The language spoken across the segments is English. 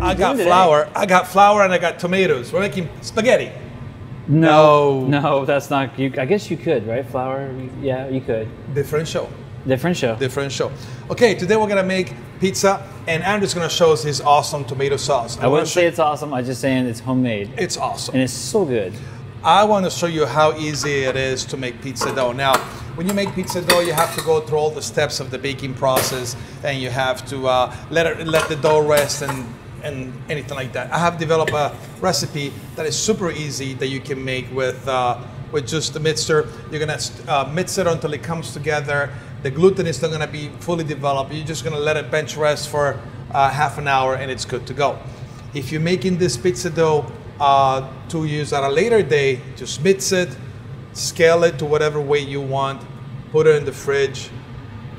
I got flour. I got flour and I got tomatoes. We're making spaghetti. No, that's not. I guess you could, right? Flour. Yeah, you could. Different show. Different show. Different show. Okay, today we're gonna make pizza, and Andrew's gonna show us his awesome tomato sauce. I wouldn't say it's awesome. I'm just saying it's homemade. It's awesome. And it's so good. I want to show you how easy it is to make pizza dough. Now, when you make pizza dough, you have to go through all the steps of the baking process, and you have to let the dough rest and anything like that. I have developed a recipe that is super easy that you can make with just the mixture. You're gonna mix it until it comes together. The gluten is not gonna be fully developed. You're just gonna let it bench rest for half an hour, and it's good to go. If you're making this pizza dough to use at a later day, just mix it, scale it to whatever way you want, put it in the fridge,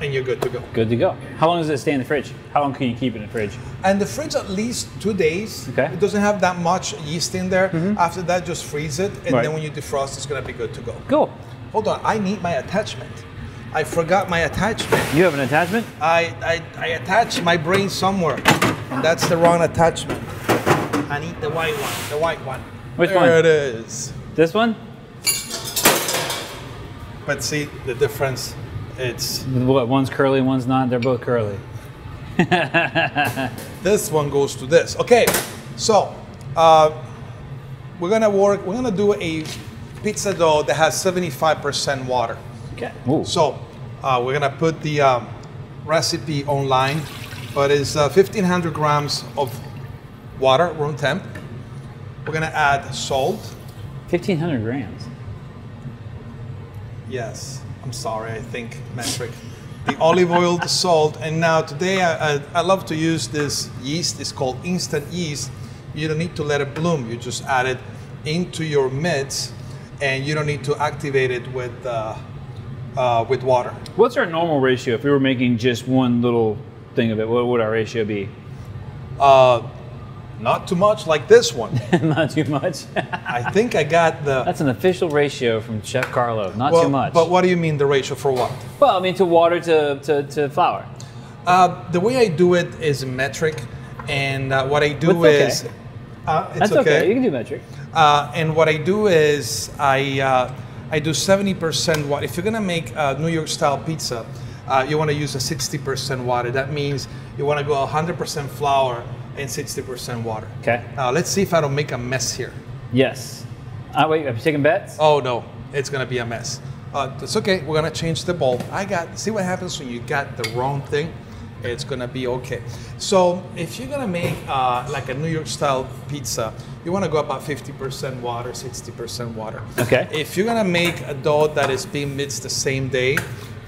and you're good to go. Good to go. How long does it stay in the fridge? How long can you keep it in the fridge? And the fridge at least 2 days. Okay. It doesn't have that much yeast in there. After that, just freeze it, and Right. then when you defrost, it's gonna be good to go. Cool. Hold on, I need my attachment. I forgot my attachment. You have an attachment? I attached my brain somewhere, and that's the wrong attachment. I need the white one, the white one. Which one? There it is. This one? But see, the difference, it's... What, one's curly, one's not? They're both curly. This one goes to this. Okay, so we're gonna do a pizza dough that has 75% water. Okay. Ooh. So we're gonna put the recipe online, but it's 1,500 grams of water, room temp. We're gonna add salt. 1,500 grams. Yes, I'm sorry, I think metric. The olive oil, the salt, and now today I love to use this yeast. It's called instant yeast. You don't need to let it bloom. You just add it into your mix, and you don't need to activate it with water. What's our normal ratio? If we were making just one little thing of it, what would our ratio be? Not too much like this one. Not too much. I think I got the... That's an official ratio from Chef Carlo. Not too much. But what do you mean the ratio for what? Well, I mean to water to flour. The way I do it is metric, and what I do It's is... okay. That's okay. You can do metric. And what I do is I do 70% water. If you're gonna make New York style pizza, you want to use a 60% water. That means you want to go 100% flour and 60% water. Okay. Now let's see if I don't make a mess here. Yes. Wait, are you taking bets? Oh no, it's gonna be a mess. It's okay. We're gonna change the bowl. See what happens when you got the wrong thing. It's gonna be okay. So if you're gonna make like a New York style pizza, you wanna go about 50% water, 60% water. Okay. If you're gonna make a dough that is being mixed the same day,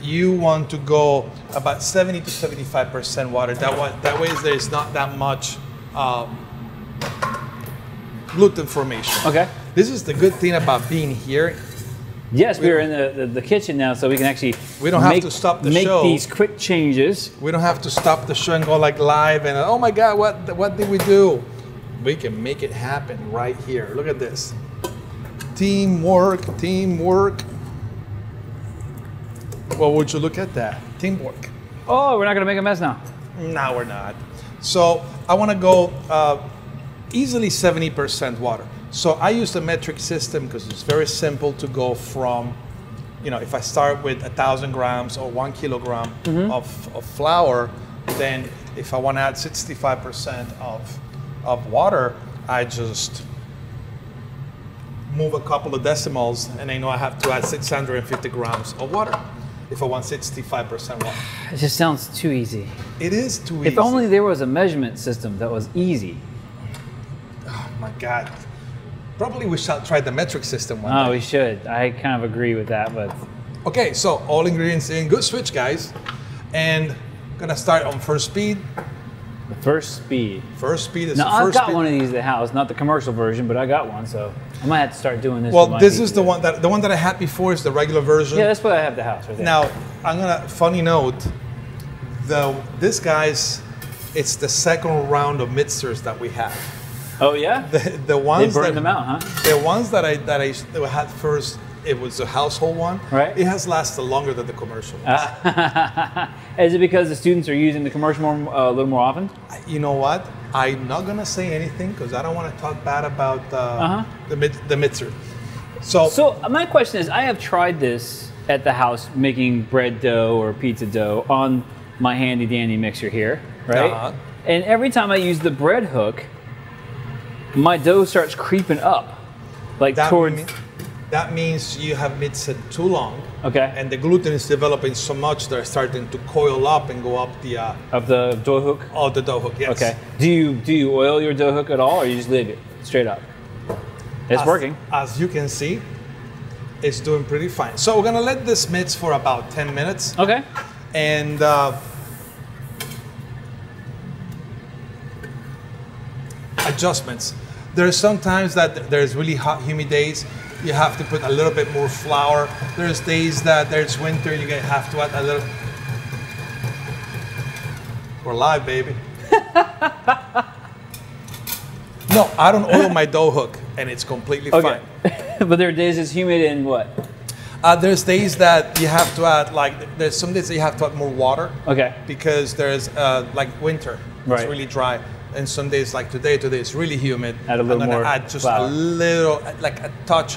you want to go about 70 to 75% water. That way there's not that much gluten formation. Okay. This is the good thing about being here. Yes, we're in the kitchen now, so we can actually have to stop the show. Make these quick changes. We don't have to stop the show and go like live and oh my God, what did we do? We can make it happen right here. Look at this. Teamwork, teamwork. Well, would you look at that? Teamwork. Oh, we're not gonna make a mess now. No, we're not. So I want to go easily 70% water. So I use the metric system because it's very simple to go from, if I start with 1,000 grams or 1 kilogram of flour, then if I want to add 65% of water, I just move a couple of decimals and I know I have to add 650 grams of water if I want 65% water. It just sounds too easy. It is too easy. If only there was a measurement system that was easy. Oh my God. Probably we shall try the metric system one day. Oh, we should. I kind of agree with that, but... Okay, so all ingredients in. Good switch, guys. And gonna start on first speed. The first speed. First speed is now, the first I've got speed. one of these at the house, not the commercial version, but I got one, so I might have to start doing this. Well, this is the one that I had before is the regular version. Yeah, that's what I have at the house right there. Now, funny note, this guy's, it's the second round of mixers that we have. Oh yeah? The ones they burned them out, huh? The ones that I had first it was a household one. Right. It has lasted longer than the commercial ones. Is it because the students are using the commercial a little more often? You know what? I'm not gonna say anything because I don't want to talk bad about the mixer. So my question is, I have tried this at the house, making bread dough or pizza dough on my handy dandy mixer here, right? And every time I use the bread hook, my dough starts creeping up, like that means you have mixed it too long. Okay. And the gluten is developing so much they're starting to coil up and go up the of the dough hook. Oh, the dough hook. Yes. Okay. Do you oil your dough hook at all, or you just leave it straight up? It's working. As you can see, it's doing pretty fine. So we're gonna let this mix for about 10 minutes. Okay. And adjustments. There's sometimes that there's really hot, humid days. You have to put a little bit more flour. There's days that there's winter, you have to add a little. We're live, baby. No, I don't oil my dough hook, and it's completely fine. But there are days it's humid and what? There's days that you have to add, there's some days that you have to add more water. Okay. Because there's like winter, it's really dry. And some days like today it's really humid. Add a little more add just flour. a little, like a touch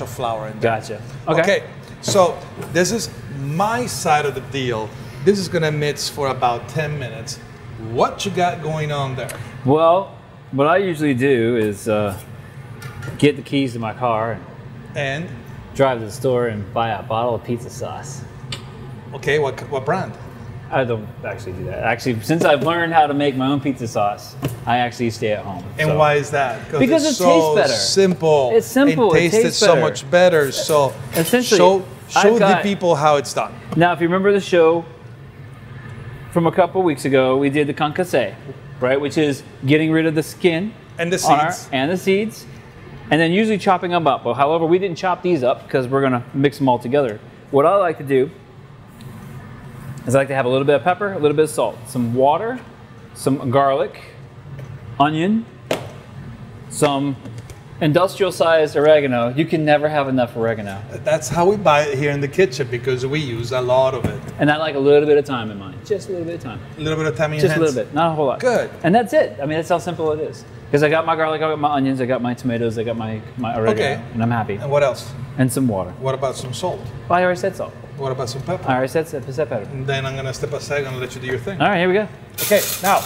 of flour in there. Gotcha. Okay, so this is my side of the deal. This is gonna mix for about 10 minutes. What you got going on there? Well, what I usually do is get the keys to my car and drive to the store and buy a bottle of pizza sauce. Okay, what brand? I don't actually do that. Actually, since I've learned how to make my own pizza sauce, I actually stay at home. And why is that? Because it tastes better. Simple. It's simple. It tastes so much better. So essentially, show the people how it's done. Now, if you remember the show from a couple weeks ago, we did the concasse, right? Which is getting rid of the skin and the seeds. And the seeds. And then usually chopping them up. Well, however, we didn't chop these up because we're going to mix them all together. What I like to do is I like to have a little bit of pepper, a little bit of salt, some water, some garlic, onion, some industrial-sized oregano. You can never have enough oregano. That's how we buy it here in the kitchen because we use a lot of it. And I like a little bit of thyme in mine. Just a little bit of thyme. A little bit of thyme in your hands? Just a little bit, not a whole lot. Good. And that's it. I mean, that's how simple it is. Because I got my garlic, I got my onions, I got my tomatoes, I got my oregano, and I'm happy. And what else? And some water. What about some salt? Well, I already said salt. What about some pepper? I already said pepper. And then I'm gonna step aside and let you do your thing. All right, here we go. Okay, now,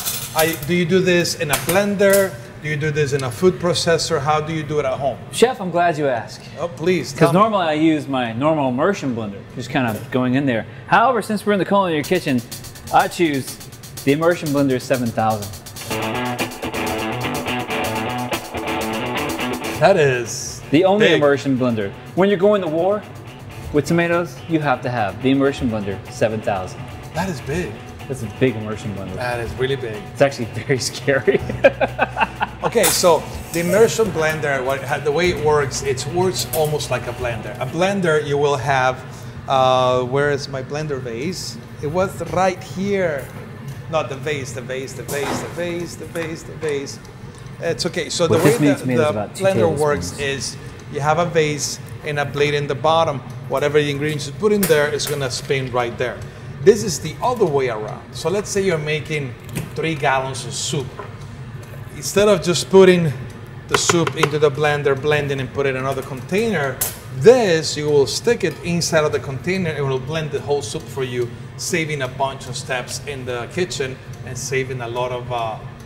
do you do this in a blender? Do you do this in a food processor? How do you do it at home? Chef, I'm glad you asked. Oh, please. Because normally I use my normal immersion blender, just kind of going in there. However, since we're in the culinary kitchen, I choose the immersion blender 7000. That is the only big. Immersion blender. When you're going to war with tomatoes, you have to have the immersion blender 7000. That is big. That's a big immersion blender. That is really big. It's actually very scary. Okay, so the immersion blender, the way it works almost like a blender. A blender, you will have, where is my blender vase? It was right here. Not the vase. It's okay. So the way the blender works is you have a vase and a blade in the bottom. Whatever the ingredients you put in there is going to spin right there. This is the other way around. So let's say you're making 3 gallons of soup. Instead of just putting the soup into the blender, blending and put it in another container, you will stick it inside of the container and it will blend the whole soup for you, saving a bunch of steps in the kitchen and saving a lot of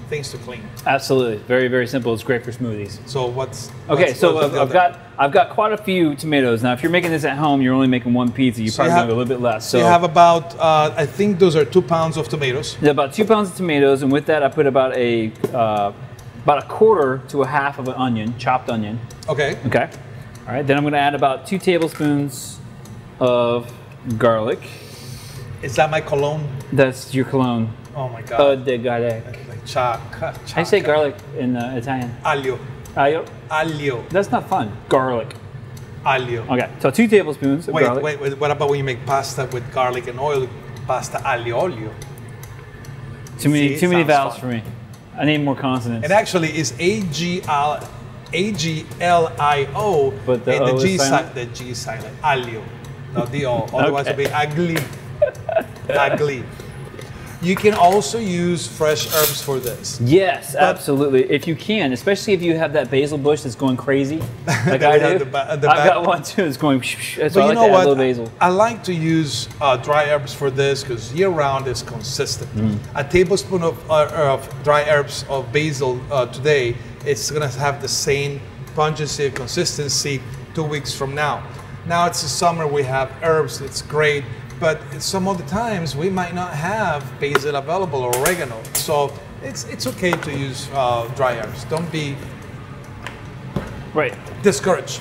things to clean. Absolutely, very, very simple. It's great for smoothies. So I've got quite a few tomatoes. Now, if you're making this at home, you're only making one pizza. You probably have a little bit less. So you have about, I think those are 2 pounds of tomatoes. Yeah, about 2 pounds of tomatoes, and with that, I put about a quarter to a half of an onion, chopped onion. Okay. Okay. All right. Then I'm going to add about 2 tablespoons of garlic. Is that my cologne? That's your cologne. Oh my God. De garlic. How do you say garlic in Italian? Aglio. Aglio? Aglio. That's not fun. Garlic. Aglio. Okay, so 2 tablespoons of garlic. Wait, what about when you make pasta with garlic and oil? Pasta aglio olio. Too many vowels for me. I need more consonants. It actually is A-G-L-I-O, But the and O the G is silent? the G silent, aglio, not the O. Otherwise, it'll be ugly, ugly. You can also use fresh herbs for this. Yes, absolutely. If you can, especially if you have that basil bush that's going crazy, like That I we have do. the I've back. got one too. It's going. That's But why I you like know to add a little what? basil. I like to use dry herbs for this because year-round is consistent. A tablespoon of dry herbs of basil today, it's gonna have the same pungency and consistency 2 weeks from now. Now it's the summer, we have herbs, it's great, but some of the times we might not have basil available or oregano. So it's okay to use dry herbs. Don't be Right. discouraged.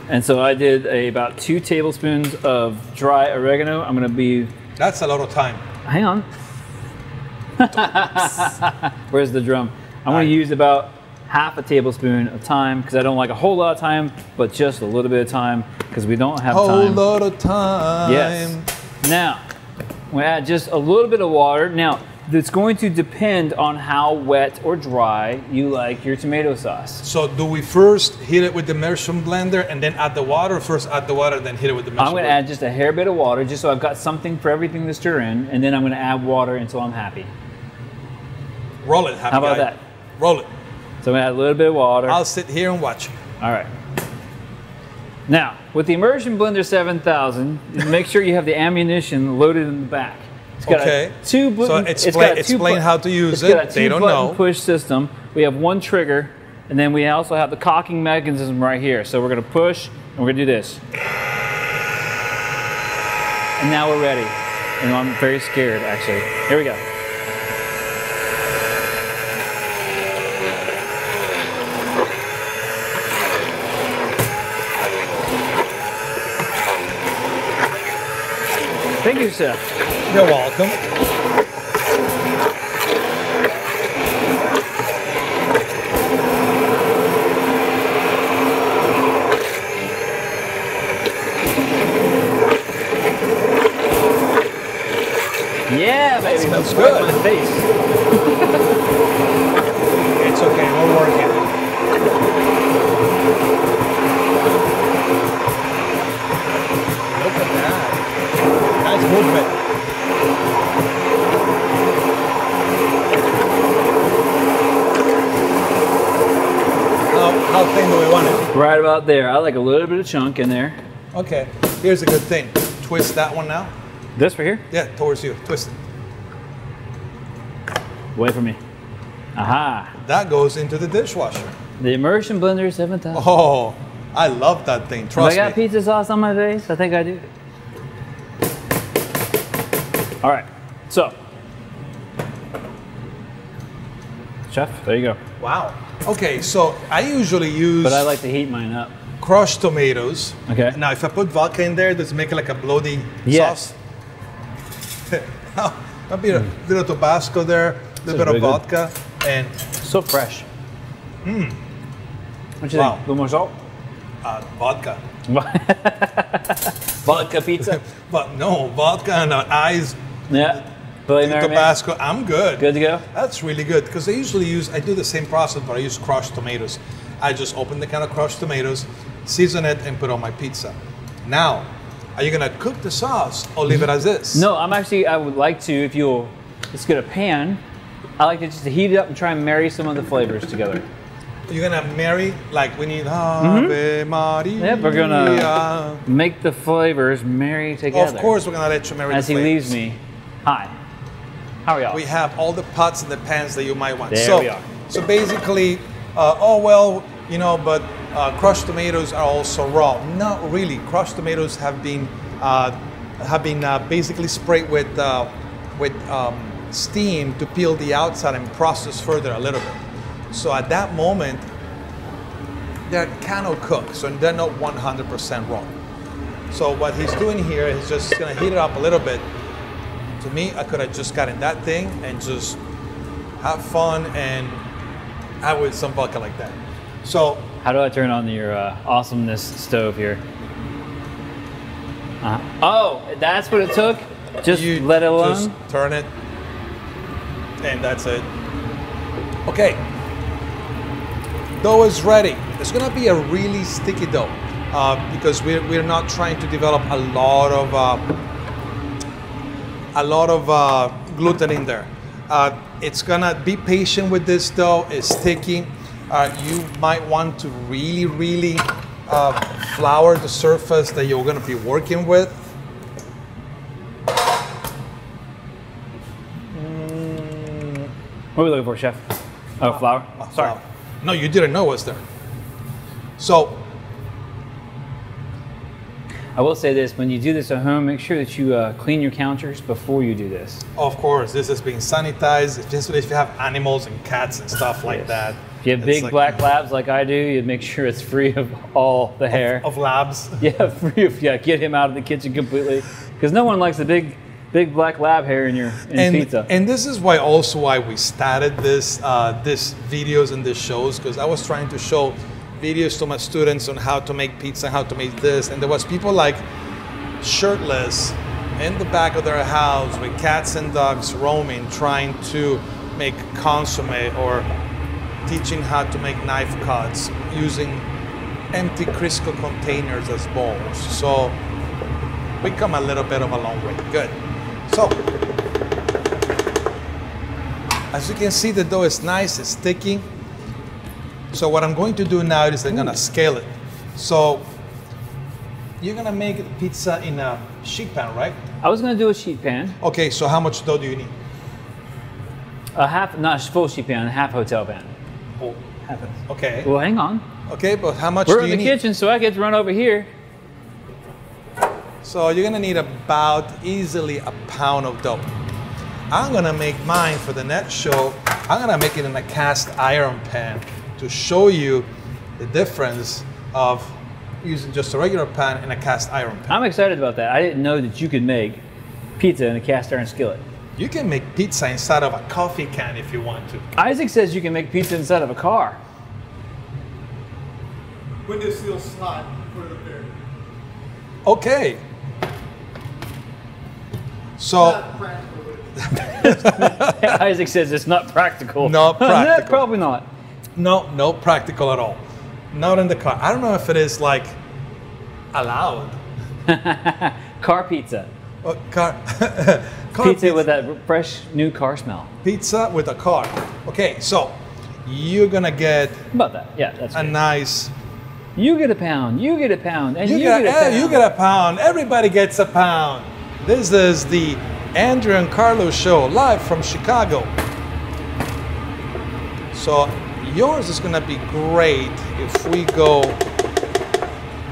And so I did about 2 tablespoons of dry oregano. I'm gonna be. That's a lot of time. Hang on. Where's the drum? I'm gonna use about half a tablespoon of thyme because I don't like a whole lot of thyme, but just a little bit of thyme because we don't have Whole time. lot of time. Yes. Now, we add just a little bit of water. Now, it's going to depend on how wet or dry you like your tomato sauce. So do we first heat it with the immersion blender and then add the water, or first add the water and then hit it with the immersion I'm going to add just a hair bit of water just so I've got something for everything to stir in, and then I'm going to add water until I'm happy. Roll it, happy How about guy. that? Roll it. So I'm going to add a little bit of water. I'll sit here and watch. All right. Now, with the Immersion Blender 7000, make sure you have the ammunition loaded in the back. It's got Okay. a two button. So explain how to use It's got it. a They don't two-button know. push system. We have one trigger, and then we also have the cocking mechanism right here. So we're going to push, and we're going to do this. And now we're ready. And I'm very scared, actually. Here we go. Thank you, Chef. You're welcome. Yeah, baby. Smells Right good. in my face. It's okay, we're working. Look at that. Nice movement. How thin do we want it? Right about there. I like a little bit of chunk in there. Okay, here's a good thing. Twist that one now. This right here? Yeah, towards you. Twist it. Wait for me. Aha. That goes into the dishwasher. The Immersion Blender 7000. Oh, I love that thing. Have Trust I got me. pizza sauce on my face? I think I do. All right, so. Chef, there you go. Wow. Okay, so I usually use But I like to heat mine up. crushed tomatoes. Okay. Now, if I put vodka in there, does it make it like a bloody Yes. sauce? A bit of Tabasco there, a little bit of really good. vodka, and So fresh. What you Wow. think? A little more salt? vodka. Vodka pizza? But no, vodka and eyes, Yeah. Bloody Mary mix? Tabasco. I'm good. Good to go? That's really good because I do the same process, but I use crushed tomatoes. I just open the can of crushed tomatoes, season it, and put on my pizza. Now, are you gonna cook the sauce or leave it as is? No, I would like to, if you'll just get a pan, I like to just heat it up and try and marry some of the flavors together. You're gonna marry, like we need Ave Maria. Yep, we're gonna make the flavors marry together. Of course, we're gonna let you marry As the he flavors. leaves me. Hi. How are y'all? We have all the pots and the pans that you might want. There so, we are. So basically, but crushed tomatoes are also raw. Not really. Crushed tomatoes have been basically sprayed with steam to peel the outside and process further a little bit. So at that moment, they're kind of cooked, so they're not 100% raw. So what he's doing here is just gonna heat it up a little bit. To me, I could have just gotten that thing and just have fun and have with some vodka like that. So How do I turn on your awesomeness stove here? Oh, that's what it took? Just you let it alone? just turn it, and that's it. Okay. dough is ready. It's gonna be a really sticky dough because we're not trying to develop a lot of gluten in there. It's gonna be patient with this dough. It's sticky. You might want to really flour the surface that you're gonna be working with. What are we looking for, Chef? Oh, flour? Sorry. Flour. No, you didn't know what's there. So, I will say this, when you do this at home, make sure that you clean your counters before you do this. of course, this is being sanitized. Especially if you have animals and cats and stuff like that. If you have big black labs like I do, you make sure it's free of all the hair. Of labs. Yeah, free of, get him out of the kitchen completely. Because no one likes a big black lab hair in pizza. And this is why we started this videos and these shows, because I was trying to show videos to my students on how to make pizza, how to make this, and there was people like shirtless in the back of their house with cats and dogs roaming, trying to make consomme or teaching how to make knife cuts using empty Crisco containers as bowls. So we come a little bit of a long way. Good. So as you can see, the dough is nice, it's sticky. So what I'm going to do now is I'm gonna scale it. So you're gonna make the pizza in a sheet pan, right? I was gonna do a sheet pan. Okay, so how much dough do you need? A half, not full sheet pan, a half hotel pan. Oh, half it. Okay. Well, hang on. Okay, but how much We're do you in the need? kitchen, so I get to run over here. So you're gonna need about easily a pound of dough. I'm gonna make mine for the next show. I'm gonna make it in a cast iron pan to show you the difference of using just a regular pan and a cast iron pan. I'm excited about that. I didn't know that you could make pizza in a cast iron skillet. You can make pizza inside of a coffee can if you want to. Isaac says you can make pizza inside of a car. Window seal slot, put it up there. Okay. So Not practical. Isaac says it's not practical. Not practical. Probably not. no practical at all. Not in the car. I don't know if it is like allowed. Car pizza. Car Pizza with that fresh new car smell. Pizza with a car. Okay, so you're gonna get About that. Yeah, that's a good. nice. You get a pound, you get a pound, and you get get a pound. You get a pound. Everybody gets a pound. This is the Andrew and Carlo show live from Chicago. So yours is gonna be great if we go.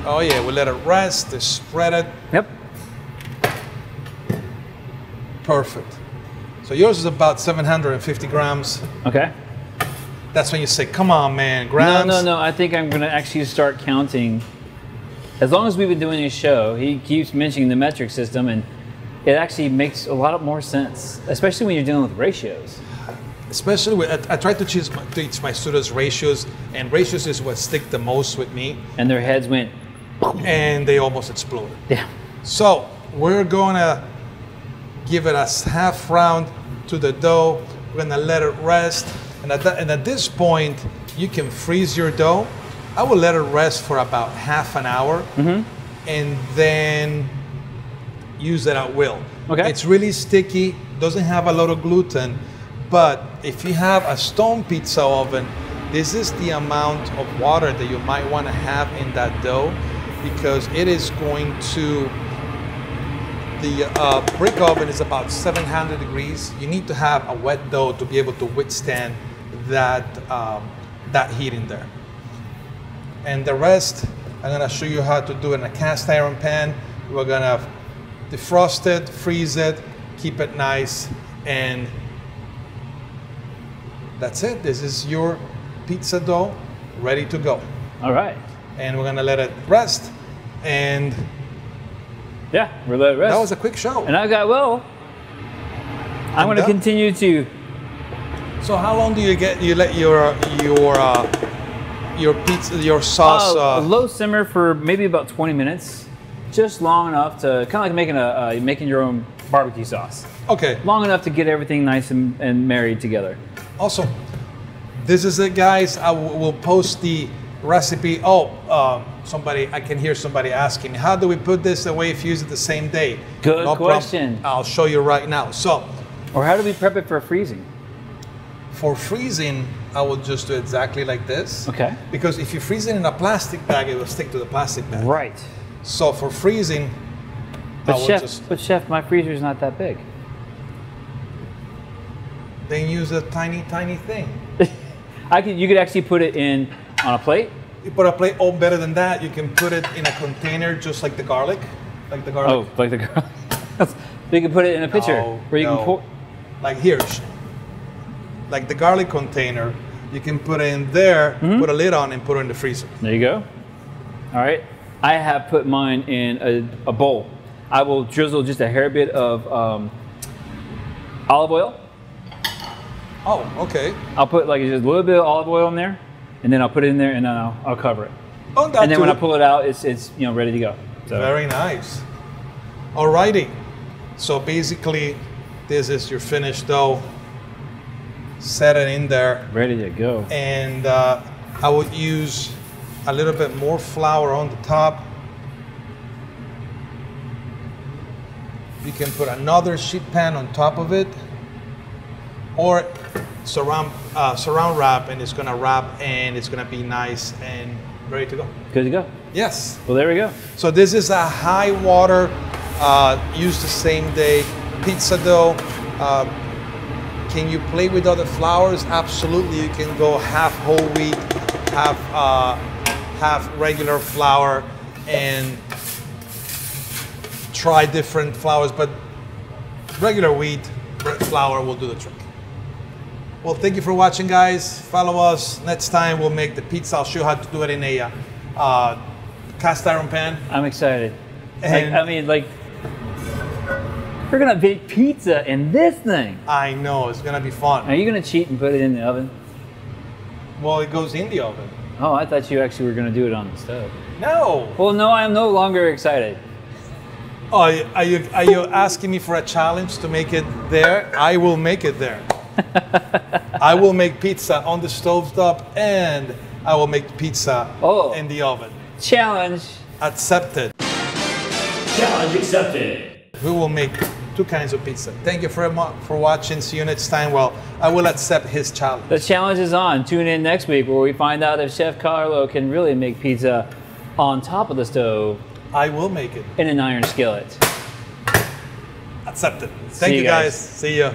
Oh yeah, we let it rest. Spread it. Yep. Perfect. So yours is about 750 grams. Okay. That's when you say, come on, man, grams. No. I think I'm going to actually start counting. As long as we've been doing this show, he keeps mentioning the metric system, and it actually makes a lot more sense, especially when you're dealing with ratios. Especially with, I try to teach my students ratios, and ratios is what stick the most with me. And their heads went. And they almost exploded. Yeah. So we're gonna give it a half round to the dough. We're gonna let it rest. And at this point, you can freeze your dough. I will let it rest for about half an hour, and then use it at will. Okay. It's really sticky, doesn't have a lot of gluten, but if you have a stone pizza oven, this is the amount of water that you might want to have in that dough, because it is going to, the brick oven is about 700 degrees. You need to have a wet dough to be able to withstand that, that heat in there. And the rest, I'm gonna show you how to do it in a cast iron pan. We're gonna defrost it, freeze it, keep it nice, and that's it. This is your pizza dough ready to go. All right. And we're gonna let it rest, and Yeah, we're let it rest. that was a quick show. And I got, well, I'm going to done. continue to. So how long do you let your pizza, your sauce? Low simmer for maybe about 20 minutes, just long enough to kind of like making your own barbecue sauce. Okay. Long enough to get everything nice and married together. Also, This is it, guys. I will post the recipe. Oh, I can hear somebody asking, how do we put this away if you use it the same day? Good question. I'll show you right now. So, or how do we prep it for freezing? for freezing, I will just do exactly like this. Okay. Because if you freeze it in a plastic bag, it will stick to the plastic bag. Right. So for freezing, But chef, my freezer is not that big. Then use a tiny, tiny thing. You could actually put it on a plate. You put a plate. Oh, better than that, you can put it in a container, just like the garlic, like the garlic. Oh, like the garlic. So you can put it in a pitcher where you can pour. Like here, like the garlic container, you can put it in there, put a lid on, and put it in the freezer. There you go. All right. I have put mine in a bowl. I will drizzle just a hair bit of olive oil. Oh, okay. I'll put like just a little bit of olive oil in there, and then I'll put it in there, and then I'll cover it. Oh, that and then when I pull it out, it's ready to go. So. Very nice. Alrighty. So basically, this is your finished dough. Set it in there. Ready to go. And I would use a little bit more flour on the top. You can put another sheet pan on top of it, or saran wrap, and it's gonna wrap, and it's gonna be nice and ready to go. Good to go. Yes. Well, there we go. So this is a high water, use the same day pizza dough. Can you play with other flours? Absolutely. You can go half whole wheat, half regular flour, and try different flours, but regular wheat flour will do the trick. Well, thank you for watching, guys. Follow us. Next time we'll make the pizza. I'll show you how to do it in a cast iron pan. I'm excited. We're gonna bake pizza in this thing. I know, it's gonna be fun. Are you gonna cheat and put it in the oven? Well, it goes in the oven. Oh, I thought you actually were gonna do it on the stove. No. Well, no, I am no longer excited. Oh, are you asking me for a challenge to make it there? I will make it there. I will make pizza on the stovetop, and I will make pizza in the oven. Challenge accepted. Challenge accepted. We will make 2 kinds of pizza. Thank you for watching. See you next time. Well, I will accept his challenge. The challenge is on. Tune in next week where we find out if Chef Carlo can really make pizza on top of the stove. I will make it. In an iron skillet. Accepted. Thank you guys. See ya.